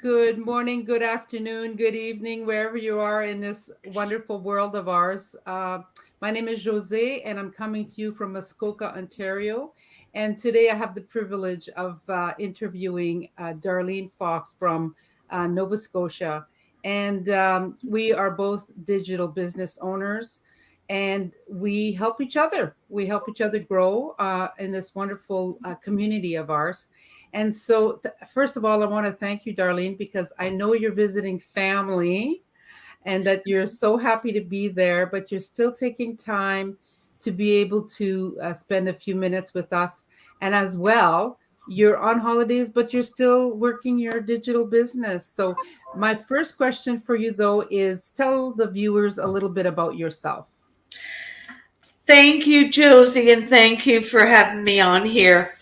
Good morning, good afternoon, good evening, wherever you are in this wonderful world of ours. My name is Jose, and I'm coming to you from Muskoka, Ontario. And today I have the privilege of interviewing Darlene Fox from Nova Scotia. And we are both digital business owners, and we help each other. We help each other grow in this wonderful community of ours. And so, first of all, I want to thank you, Darlene, because I know you're visiting family and that you're so happy to be there, but you're still taking time to be able to spend a few minutes with us. And as well, you're on holidays, but you're still working your digital business. So, my first question for you, though, is tell the viewers a little bit about yourself. Thank you, Josie, and thank you for having me on here.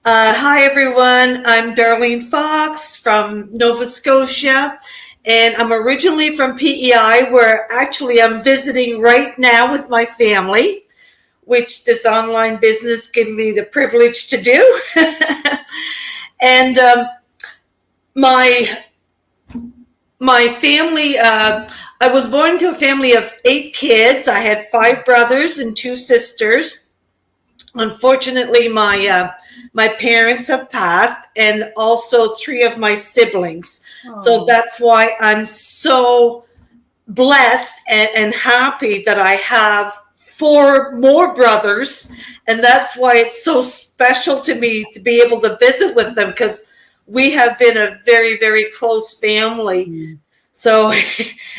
Hi, everyone. I'm Darlene Fox from Nova Scotia, and I'm originally from PEI, where actually I'm visiting right now with my family, which this online business gave me the privilege to do. and my my family, I was born to a family of 8 kids. I had 5 brothers and 2 sisters. Unfortunately, my parents have passed, and also 3 of my siblings. So Oh, that's why I'm so blessed and happy that I have 4 more brothers, and that's why it's so special to me to be able to visit with them, because we have been a very, very close family. mm, So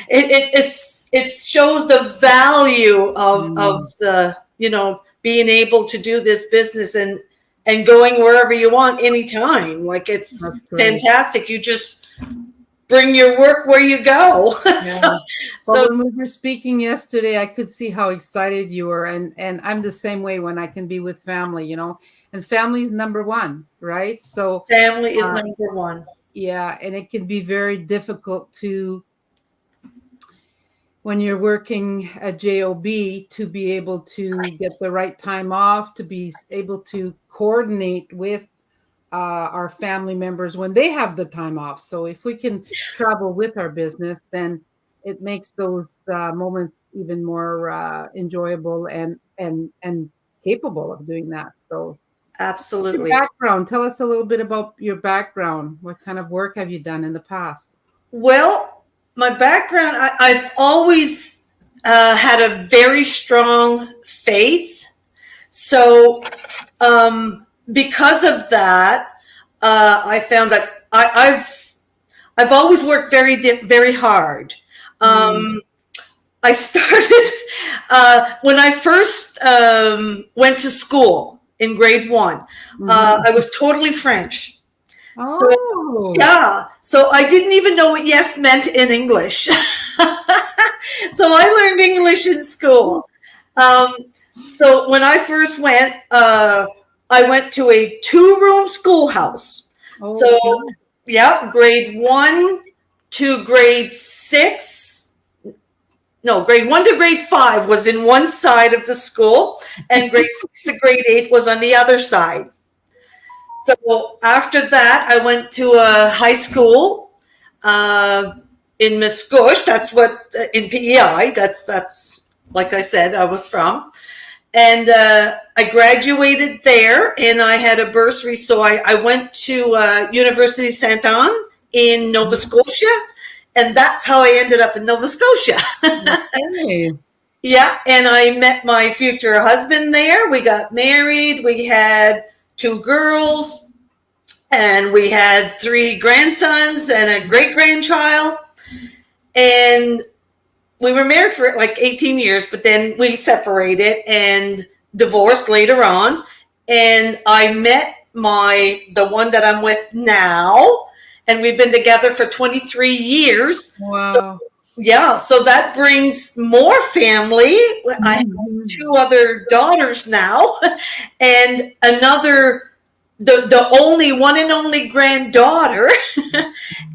it shows the value mm, of the being able to do this business and going wherever you want anytime. Like, it's that's great. fantastic. You just bring your work where you go. Yeah. so Well, so when we were speaking yesterday, I could see how excited you were, and I'm the same way when I can be with family, and family is number one, right? So, family is uh, number one. yeah, and it can be very difficult to when you're working at job to be able to get the right time off, to be able to coordinate with our family members when they have the time off. So if we can travel with our business, then it makes those moments even more enjoyable and capable of doing that. So your Absolutely. background, tell us a little bit about your background. What kind of work have you done in the past? Well, my background, I've always had a very strong faith. So, because of that, I found that I've always worked very hard. Mm, Um, I started when I first went to school in grade one. mhm. I was totally French. So Oh, yeah, so I didn't even know what yes meant in English. So I learned English in school. Um, so when I first went, I went to a 2-room schoolhouse. So okay. yeah, grade one to grade six. No, grade one to grade five was in one side of the school, and grade 6 to grade 8 was on the other side. So after that, I went to a high school uh, in Miscouche. That's what in PEI. That's like I said, I was from, and I graduated there, and I had a bursary. So I went to University Saint Anne in Nova Scotia, and that's how I ended up in Nova Scotia. Okay. Yeah, and I met my future husband there. We got married. We had 2 girls, and we had 3 grandsons and a great grandchild. And we were married for like 18 years, but then we separated and divorced later on. And I met the one that I'm with now, and we've been together for 23 years. So Wow. yeah, so that brings more family. I have Mhm. 2 other daughters now, and the only one and only granddaughter,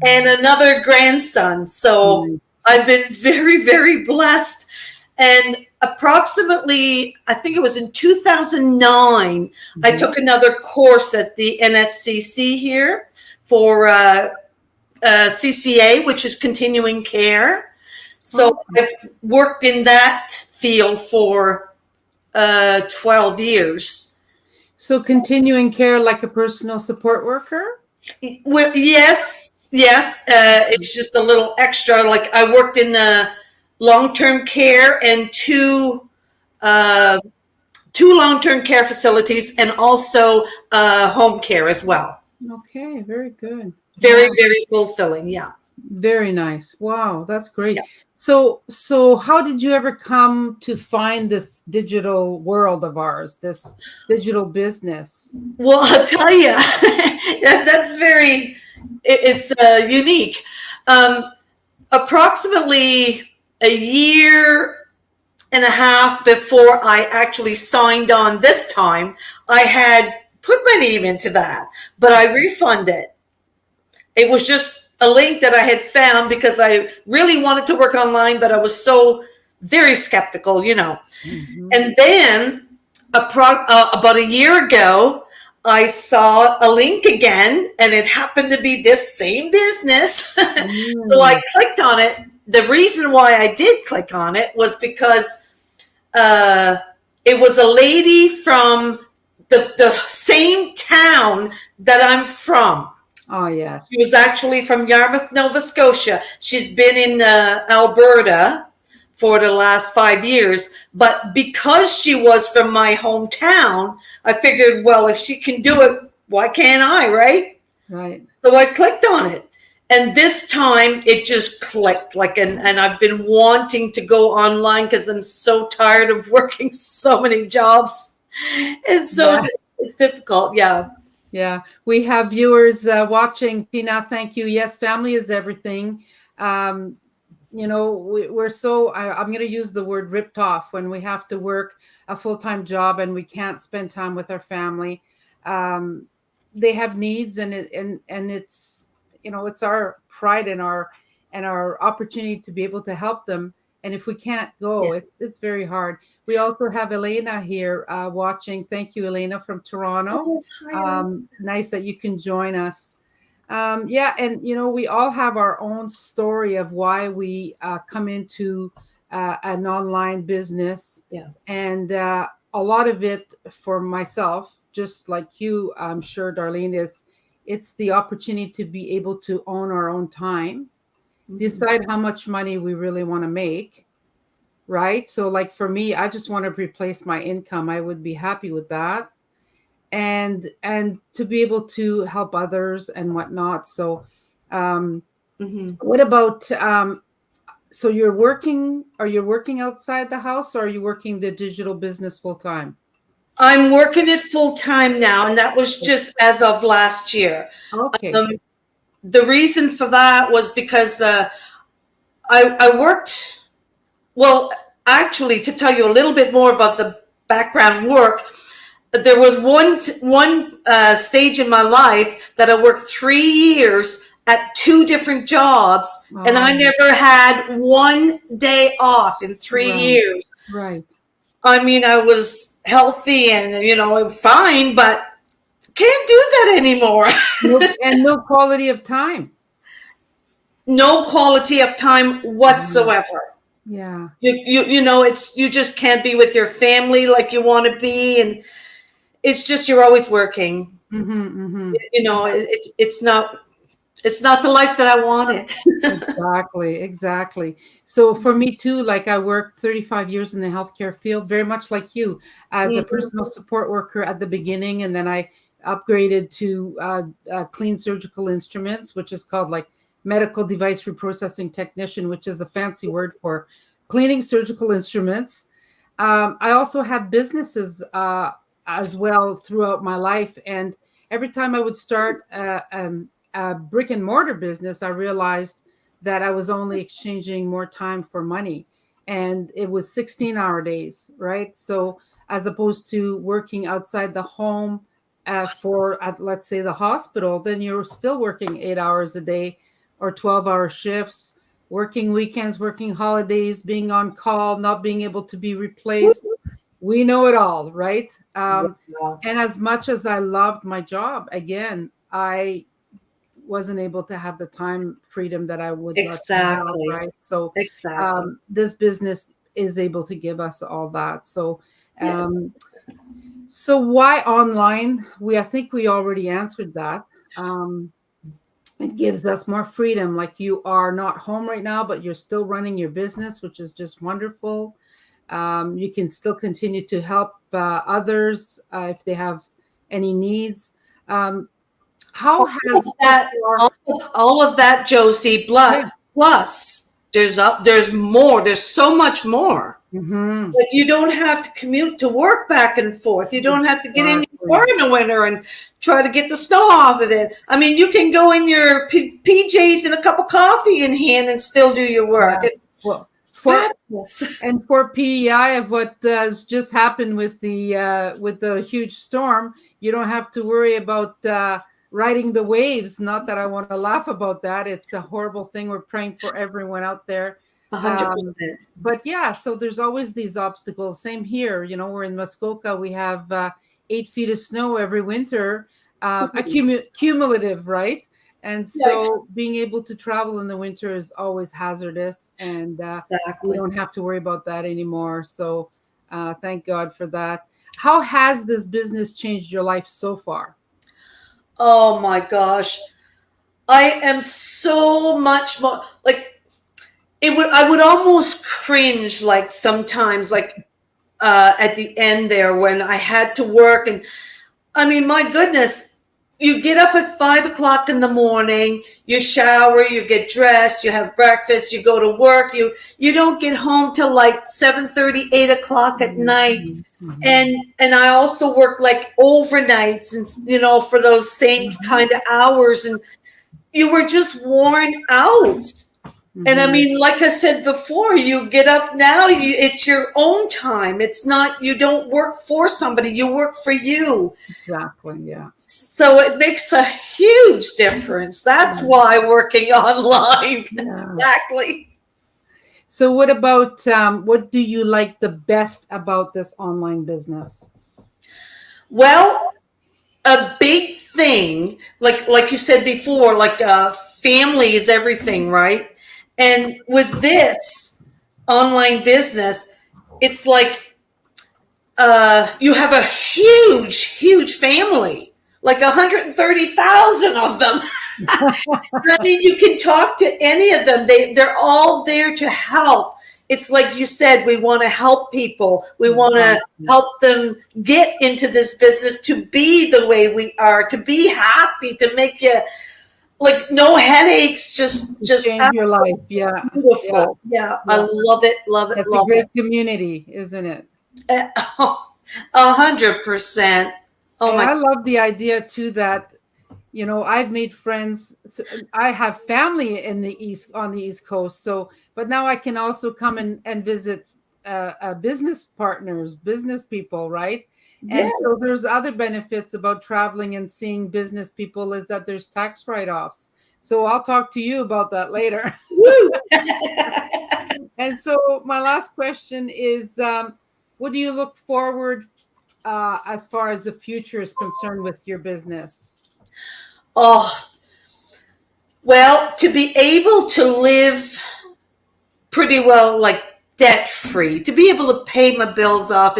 and another grandson. So Nice. I've been very, very blessed. And approximately, I think it was in 2009, I Mhm. took another course at the NSCC here for CCA, which is continuing care. So Oh, I've worked in that field for 12 years. so continuing care like a personal support worker? Well, yes. It's just a little extra. Like I worked in long-term care and uh, two long-term care facilities, and also home care as well. Okay, very good. Very, Wow. very fulfilling. Yeah. Very nice. Wow, that's great. Yeah. So how did you ever come to find this digital world of ours, this digital business? Well, I'll tell you, that's very, it's unique. Um, Approximately a year and a half before I actually signed on this time, I had put my name into that, but I refunded. It was just a link that I had found because I really wanted to work online, but I was so very skeptical, you know. Mhm. And then about a year ago, I saw a link again, and it happened to be this same business. So I Mm. clicked on it. The reason why I did click on it was because uh, it was a lady from the same town that I'm from. Oh, She yes. was actually from Yarmouth, Nova Scotia. She's been in Alberta for the last 5 years. But because she was from my hometown, I figured, well, if she can do it, why can't I, right? Right. So I clicked on it. And this time it just clicked and I've been wanting to go online because I'm so tired of working so many jobs. And so Yeah. it's difficult. Yeah. Yeah. We have viewers watching. Tina, thank you. Yes, family is everything. Um, we're so, I'm going to use the word ripped off when we have to work a full-time job and we can't spend time with our family. Um, they have needs, and it's, it's our pride and our opportunity to be able to help them. And if we can't go, Yes. it's very hard. We also have Elena here watching. Thank you, Elena, from Toronto. Oh, hi, Elaine. Nice that you can join us. Yeah, and we all have our own story of why we come into an online business, Yeah. and a lot of it for myself, just like you, I'm sure, Darlene, is it's the opportunity to be able to own our own time, Mhm. decide how much money we really want to make, right? So, like for me, I just want to replace my income. I would be happy with that, and to be able to help others and whatnot. So um Mhm. what about so you're working, are you working outside the house, or are you working the digital business full time? I'm working it full time now, and that was just as of last year. Okay. Um, the reason for that was because I worked, well, actually, to tell you a little bit more about the background work, there was one stage in my life that I worked 3 years at two different jobs, and I um, never had one day off in three right, years. right. I mean, I was healthy and, fine, but can't do that anymore. No, and no quality of time. No quality of time Mhm. whatsoever. Yeah. It's you just can't be with your family like you want to be, and it's just you're always working. Mm-hmm, mm-hmm. It's not the life that I wanted. Exactly, exactly. So for me too, like I worked 35 years in the healthcare field, very much like you, as a Mhm. personal support worker at the beginning, and then I upgraded to clean surgical instruments, which is called like medical device reprocessing technician, which is a fancy word for cleaning surgical instruments. I also had businesses as well throughout my life, and every time I would start a brick and mortar business, I realized that I was only exchanging more time for money. And it was 16-hour days, right? So, as opposed to working outside the home let's say, the hospital, then you're still working 8 hours a day or 12-hour shifts, working weekends, working holidays, being on call, not being able to be replaced. We know it all, right? Yeah. And as much as I loved my job, again, I wasn't able to have the time freedom that I would love to have, Exactly. right? So Exactly. this business is able to give us all that. So um, Yes. so why online? I think we already answered that. Um, it gives us more freedom. Like, you are not home right now, but you're still running your business, which is just wonderful. You can still continue to help others if they have any needs. Um, how All of has so that, far? all of that, Josie. Yeah. Plus, there's more. There's so much more. Hmm. Like, you don't have to commute to work back and forth. You don't have to get in your Exactly. car in the winter and try to get the snow off of it. I mean, you can go in your PJs and a cup of coffee in hand and still do your work. Yeah. It's Well, for fabulous. and for PEI of what has just happened with the huge storm, you don't have to worry about riding the waves. Not that I want to laugh about that. It's a horrible thing. We're praying for everyone out there. A hundred Um, percent. but yeah, so there's always these obstacles. Same here. You know, we're in Muskoka. We have 8 feet of snow every winter, cumulative, right? And Yikes. so being able to travel in the winter is always hazardous, and we Exactly. don't have to worry about that anymore. So thank God for that. How has this business changed your life so far? Oh my gosh. I am so much more like it would I would almost cringe like sometimes like at the end there when I had to work. And I mean, my goodness, you get up at 5 o'clock in the morning, you shower, you get dressed, you have breakfast, you go to work, you don't get home till like 7:30, 8 o'clock at night. Mhm, mhm, And I also work like overnights and for those same mhm, kind of hours, and you were just worn out. And I mhm. mean, like I said before, you get up now, it's your own time. It's not, you don't work for somebody, you work for you. Exactly. Yeah. So it makes a huge difference. That's Yeah. why working online. Yeah. Exactly. So what about what do you like the best about this online business? Well, a big thing, like you said before, like family is everything, right? And with this online business, it's like you have a huge family, like 130,000 of them. I mean, you can talk to any of them. They're all there to help. It's like you said, we want to help people. We want to Exactly. help them get into this business to be the way we are, to be happy, to make you like no headaches, To just change your life. absolutely Yeah. Yeah. beautiful. Yeah, I Yeah. love it, love it, That's a love it. great community, isn't it? 100%. Oh And my, I love the idea too that, I've made friends. I have family in the on the East Coast. So, but now I can also come and visit business partners, business people, right? And so yes. there's other benefits about traveling and seeing business people, is that there's tax write-offs. So I'll talk to you about that later. Woo. And so my last question is, what do you look forward as far as the future is concerned with your business? Oh, well, to be able to live pretty well, like debt free, to be able to pay my bills off,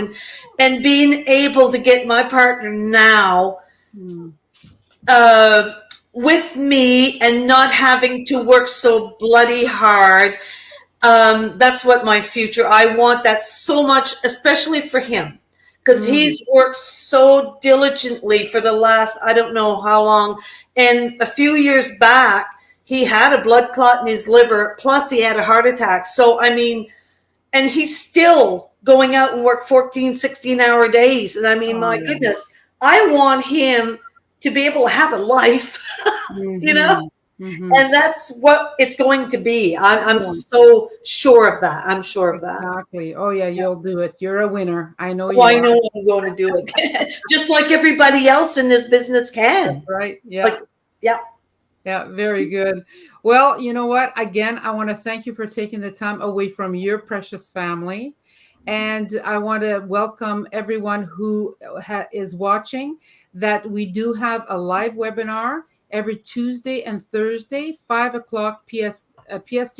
and being able to get my partner now Mm, uh, with me and not having to work so bloody hard. That's what my future. I want that so much, especially for him, because mm, he's worked so diligently for the last I don't know how long. And a few years back, he had a blood clot in his liver, plus he had a heart attack. So I mean, and he's still going out and work 14, 16-hour days. And I mean, oh my yeah. goodness, I want him to be able to have a life, you know? Mm-hmm. Mm-hmm. And that's what it's going to be. I'm Yeah, so sure of that. I'm sure of that. exactly. Oh yeah, Yeah. you'll do it. You're a winner. I know Oh, you I are. know I'm going to do it. Just like everybody else in this business That's can. right. Yeah. Like, yeah. Yeah, very good. Well, you know what? Again, I want to thank you for taking the time away from your precious family. And I want to welcome everyone who is watching, that we do have a live webinar every Tuesday and Thursday, 5 o'clock PST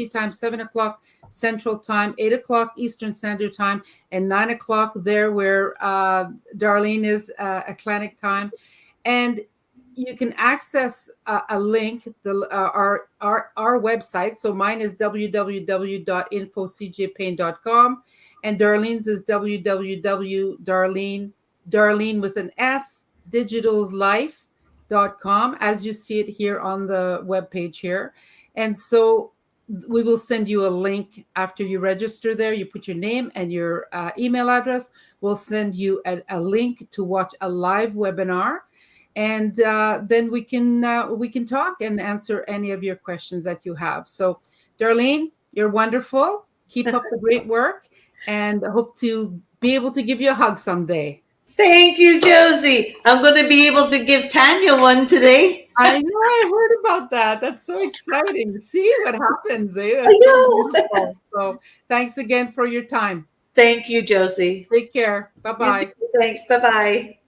time, 7 o'clock Central Time, 8 o'clock Eastern Standard Time, and 9 o'clock there where Darlene is Atlantic Time. And you can access a link, our website. So mine is www.infocjpain.com, and Darlene's is www.darlene with an S digitalslife.com, as you see it here on the webpage here. And so we will send you a link after you register there. You put your name and your email address. We'll send you a link to watch a live webinar. And then we can talk and answer any of your questions that you have. So, Darlene, you're wonderful. Keep up the great work, and I hope to be able to give you a hug someday. Thank you, Josie. I'm going to be able to give Tanya one today. I know, I heard about that. That's so exciting. See what happens, eh? That's I know. so beautiful. So thanks again for your time. Thank you, Josie. Take care. Bye-bye. Thanks. Bye-bye.